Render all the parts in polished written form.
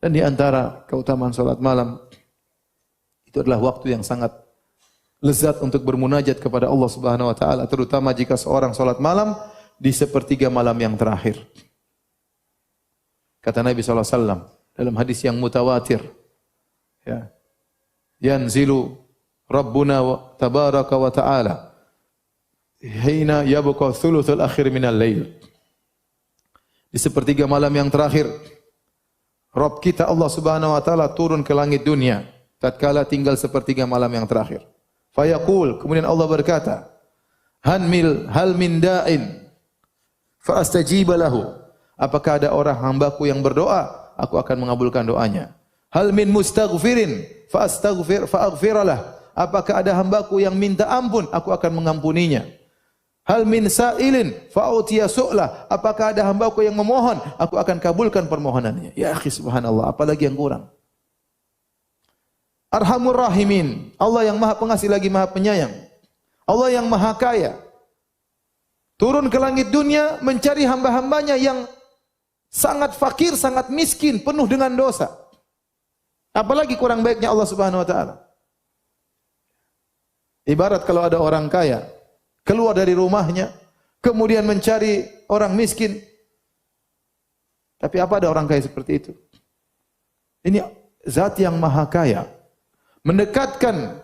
Dan di antara keutamaan salat malam itu adalah waktu yang sangat lezat untuk bermunajat kepada Allah Subhanahu wa taala, terutama jika seorang salat malam di sepertiga malam yang terakhir. Kata Nabi sallallahu alaihi wasallam dalam hadis yang mutawatir, ya. Yanzilu Rabbuna tabaraka wa ta'ala hina yabqa thuluthul akhir minal lail. Di sepertiga malam yang terakhir, Rabb kita Allah Subhanahu wa taala turun ke langit dunia tatkala tinggal sepertiga malam yang terakhir. Fayaqul, kemudian Allah berkata, hal min da'in fa astajiba lahu. Apakah ada orang hambaku yang berdoa, aku akan mengabulkan doanya. Hal min mustaghfirin fa aghfiralah. Apakah ada hambaku yang minta ampun, aku akan mengampuninya. Hal min sa'ilin fa utiya su'lah. Apakah ada hambaku yang memohon, aku akan kabulkan permohonannya. Ya akhi, subhanallah, apalagi yang kurang. Arhamur rahimin, Allah yang Maha Pengasih lagi Maha Penyayang. Allah yang Maha Kaya turun ke langit dunia mencari hamba-hambanya yang sangat fakir, sangat miskin, penuh dengan dosa. Apalagi kurang baiknya Allah Subhanahu wa taala. Ibarat kalau ada orang kaya keluar dari rumahnya kemudian mencari orang miskin. Tapi apa ada orang kaya seperti itu? Ini zat yang Maha Kaya mendekatkan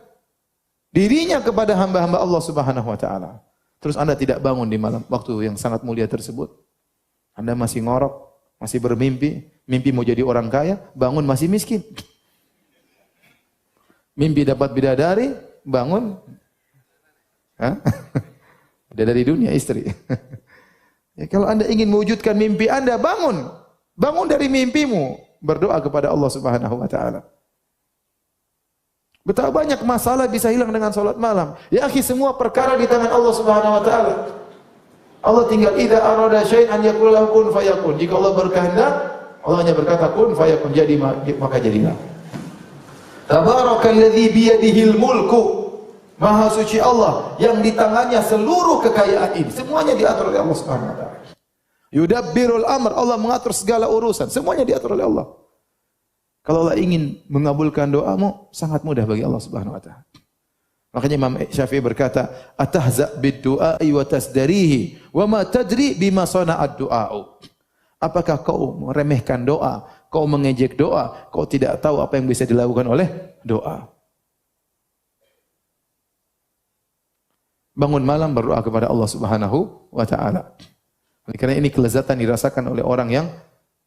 dirinya kepada hamba-hamba Allah Subhanahu wa taala. Terus Anda tidak bangun di malam waktu yang sangat mulia tersebut. Anda masih ngorok, masih bermimpi, mimpi mau jadi orang kaya, bangun masih miskin. Mimpi dapat bidadari, bangun bidadari dunia istri. Ya, kalau Anda ingin mewujudkan mimpi Anda, bangun dari mimpimu, berdoa kepada Allah Subhanahu wa taala. Betapa banyak masalah bisa hilang dengan salat malam. Ya akhi, semua perkara di tangan Allah Subhanahu wa taala. Allah tinggal idza arada syai'an an yaqul lahu kun fayakun. Jika Allah berkehendak, Allah hanya berkata kun fayakun, jadi maka jadilah. Tabarakalladzi biyadihil mulku. Maha suci Allah yang di tangannya seluruh kekayaan ini. Semuanya diatur oleh Allah Subhanahu wa taala. Yudabbirul amr, Allah mengatur segala urusan. Semuanya diatur oleh Allah. Kalau Allah ingin mengabulkan doamu, sangat mudah bagi Allah Subhanahu wa taala. Makanya Imam Syafi'i berkata, "Atahza bid-du'ai wa tasdarihi, wa ma tadri bima sana'ad du'a'u." Apakah kau meremehkan doa, kau mengejek doa, kau tidak tahu apa yang bisa dilakukan oleh doa. Bangun malam berdoa kepada Allah Subhanahu wa taala. Karena ini kelezatan dirasakan oleh orang yang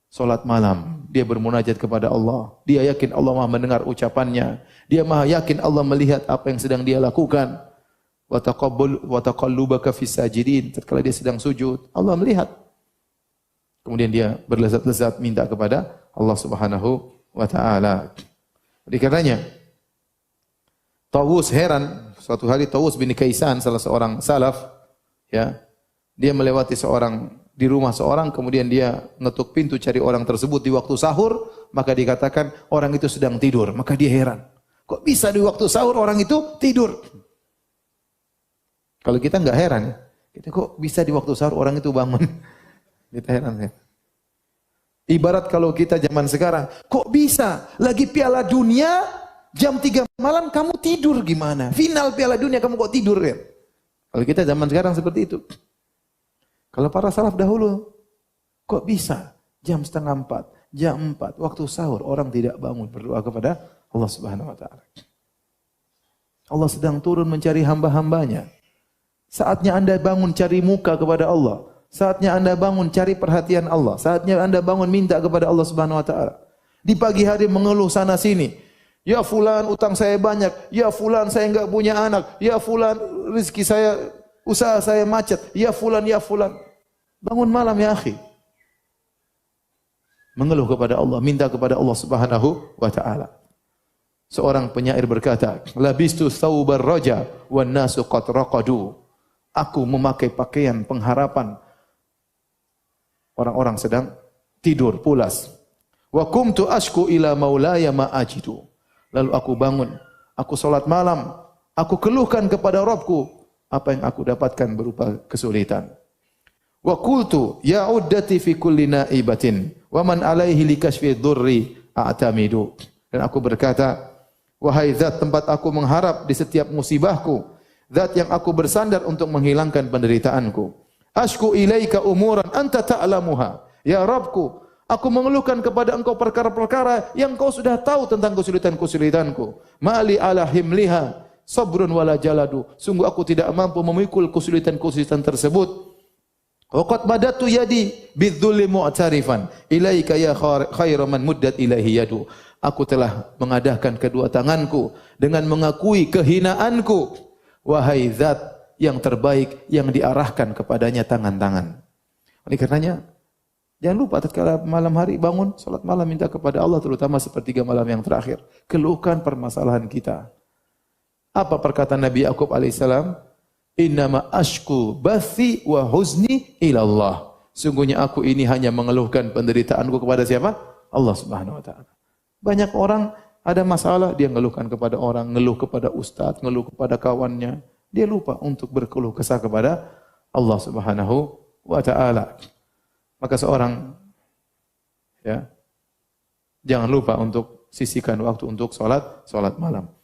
salat malam. Dia bermunajat kepada Allah. Dia yakin Allah Maha mendengar ucapannya. Dia Maha yakin Allah melihat apa yang sedang dia lakukan. Wa taqallubaka fis sajidin. Tatkala dia sedang sujud, Allah melihat. Kemudian dia berlezat-lezat minta kepada Allah Subhanahu wa taala. Oleh karenanya Tawus heran, suatu hari Tawus bin Kaisan, salah seorang salaf, ya, dia melewati di rumah seorang, kemudian dia ngetuk pintu cari orang tersebut di waktu sahur, maka dikatakan orang itu sedang tidur. Maka dia heran, kok bisa di waktu sahur orang itu tidur? Kalau kita enggak heran, kita kok bisa di waktu sahur orang itu bangun? Kita heran ya. Ibarat kalau kita zaman sekarang, kok bisa lagi Piala Dunia jam 3 malam kamu tidur gimana? Final Piala Dunia kamu kok tidur ya? Kalau kita zaman sekarang seperti itu. Kalau para salaf dahulu, kok bisa jam 3:30, jam 4, waktu sahur orang tidak bangun berdoa kepada Allah Subhanahu wa taala. Allah sedang turun mencari hamba-hambanya. Saatnya Anda bangun cari muka kepada Allah. Saatnya Anda bangun cari perhatian Allah. Saatnya Anda bangun minta kepada Allah Subhanahu wa taala. Di pagi hari mengeluh sana sini. Ya fulan utang saya banyak. Ya fulan saya enggak punya anak. Ya fulan rezeki saya, usaha saya macet. Ya fulan, ya fulan. Bangun malam ya akhi. Mengeluh kepada Allah, minta kepada Allah Subhanahu wa taala. Seorang penyair berkata, "Labistu thawbar raja wan nasu qad raqadu." Aku memakai pakaian pengharapan. Orang-orang sedang tidur pulas. Wa kumtu ashku ila maulaya ma ajidu. Lalu aku bangun, aku salat malam, aku keluhkan kepada Rabbku apa yang aku dapatkan berupa kesulitan. Wa qultu ya uddati fi kulli naibatin wa man alaihi likashfi dhurri a'tamidu. Dan aku berkata, wahai zat tempat aku mengharap di setiap musibahku, zat yang aku bersandar untuk menghilangkan penderitaanku. Ashku ilaika umuran anta ta'lamuha. Ya Rabbku, aku mengeluhkan kepada engkau perkara-perkara yang kau sudah tahu tentang kesulitan-kesulitanku. Mali ala himliha sabrun wala jaladu. Sungguh aku tidak mampu memikul kesulitan-kesulitan tersebut. Waqad badatu yadi bidzulli mu'tarifan ilaika ya khairu man muddat ilaihi yadu. Aku telah mengadahkan kedua tanganku dengan mengakui kehinaanku. Wahai zat yang terbaik yang diarahkan kepadanya tangan-tangan. Oleh karenanya, jangan lupa tatkala malam hari bangun salat malam minta kepada Allah, terutama sepertiga malam yang terakhir. Keluhkan permasalahan kita. Apa perkataan Nabi Yakub alaihissalam? Innama ashku bathi wa huzni ilallah. Sungguhnya aku ini hanya mengeluhkan penderitaanku kepada siapa? Allah Subhanahu wa taala. Banyak orang ada masalah, dia ngeluhkan kepada orang, ngeluh kepada ustaz, ngeluh kepada kawannya. Dia lupa untuk berkeluh kesah kepada Allah Subhanahu wa taala. Maka seorang jangan lupa untuk sisihkan waktu untuk salat malam.